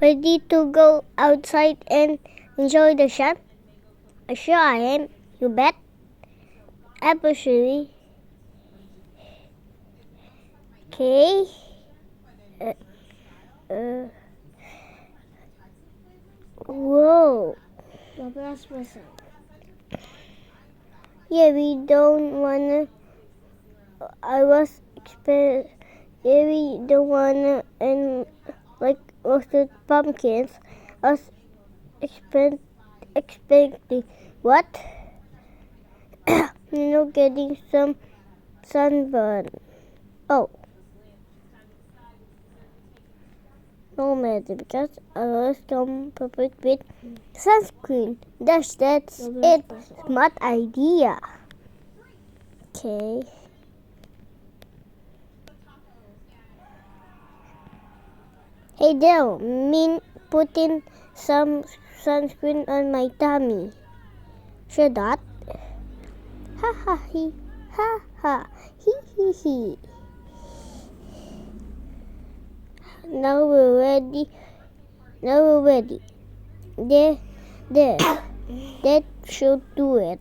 Ready to go outside and enjoy the sun? Sure I am, you bet. Absolutely. Okay. Whoa. Yeah, we don't wanna. I was expect. Yeah, we don't wanna and like roasted pumpkins. I was expecting what? Getting some sunburn. Oh, no matter because I always come prepared with sunscreen. That's it. Smart idea. Okay. Hey Dale, mean putting some sunscreen on my tummy. Should that? Ha ha he. Ha ha. He. Now we're ready. There. That should do it.